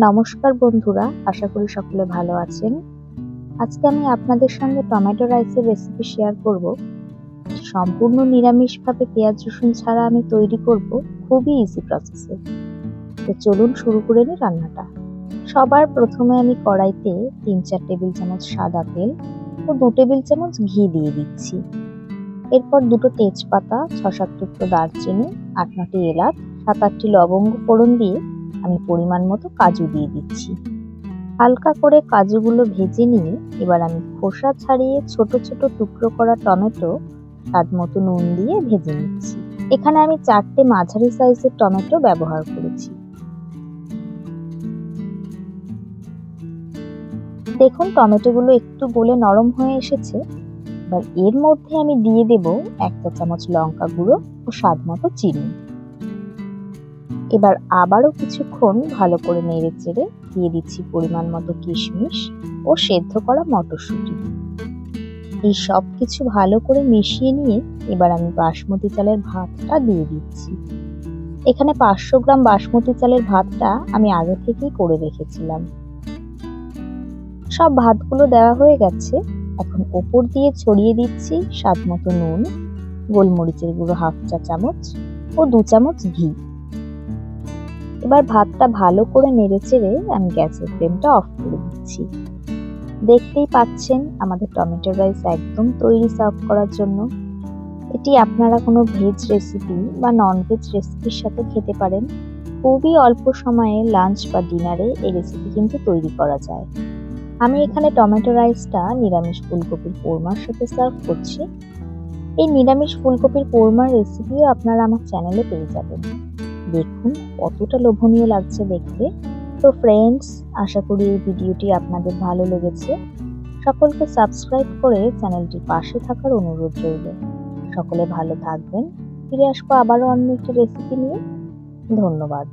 নমস্কার বন্ধুরা, আশা করি সকলে ভালো আছেন। আজকে আমি আপনাদের সঙ্গে টমেটো রাইসের রেসিপি শেয়ার করব। সম্পূর্ণ নিরামিষভাবে পেঁয়াজ রসুন ছাড়া আমি তৈরি করব, খুবই ইজি প্রসেসে। তো চলুন শুরু করে নিই রান্নাটা। সবার প্রথমে আমি কড়াইতে 3-4 টেবিল চামচ সাদা তেল ও 2 টেবিল চামচ ঘি দিয়ে দিচ্ছি। এরপর 2টো তেজপাতা, 6-7 টুকরো দারচিনি, 8-9টি এলাচ, 7-8টি লবঙ্গ ফোড়ন দিয়ে আমি পরিমাণ মতো কাজু দিয়ে দিচ্ছি। হালকা করে কাজুগুলো ভেজে নিয়ে এবার আমি খোসা ছাড়িয়ে ছোট ছোট টুকরো করা টমেটো স্বাদ মতো নুন দিয়ে ভেজে নিচ্ছি। এখানে আমি 4টে মাঝারি সাইজের টমেটো ব্যবহার করেছি। দেখুন টমেটোগুলো একটু গলে নরম হয়ে এসেছে। এবার এর মধ্যে আমি দিয়ে দেব 1 চা চামচ লঙ্কা গুঁড়ো ও স্বাদ মতো চিনি। এবার আবারও কিছুক্ষণ ভালো করে নেড়ে চেড়ে দিয়ে দিচ্ছি পরিমাণ মতো কিশমিশ ও সেদ্ধ করা মটরশুঁটি। এই সব কিছু ভালো করে মিশিয়ে নিয়ে এবার আমি বাসমতি চালের ভাতটা দিয়ে দিচ্ছি। এখানে 500 গ্রাম বাসমতি চালের ভাতটা আমি আগে থেকেই করে রেখেছিলাম। সব ভাতগুলো দেওয়া হয়ে গেছে। এখন ওপর দিয়ে ছড়িয়ে দিচ্ছি স্বাদ মতো নুন, গোলমরিচের গুঁড়ো 1/2 চা চামচ ও 2 চামচ ঘি। এবার ভাতটা ভালো করে নেড়েচেড়ে আমি গ্যাসের ফ্লেমটা অফ করে দিচ্ছি। দেখতেই পাচ্ছেন আমাদের টমেটো রাইস একদম তৈরি সার্ভ করার জন্য। এটি আপনারা কোনো ভেজ রেসিপি বা নন ভেজ রেসিপির সাথে খেতে পারেন। খুবই অল্প সময়ে লাঞ্চ বা ডিনারে এই রেসিপি কিন্তু তৈরি করা যায়। আমি এখানে টমেটো রাইসটা নিরামিষ ফুলকপির কোরমার সাথে সার্ভ করছি। এই নিরামিষ ফুলকপির কোরমার রেসিপিও আপনারা আমার চ্যানেলে পেয়ে যাবেন। দেখুন কতটা লোভনীয় লাগছে দেখতে। তো ফ্রেন্ডস, আশা করি এই ভিডিওটি আপনাদের ভালো লেগেছে। সকলকে সাবস্ক্রাইব করে চ্যানেলটির পাশে থাকার অনুরোধ রইল। সকলে ভালো থাকবেন। ফিরে আসবো আবারও অন্য একটি রেসিপি নিয়ে। ধন্যবাদ।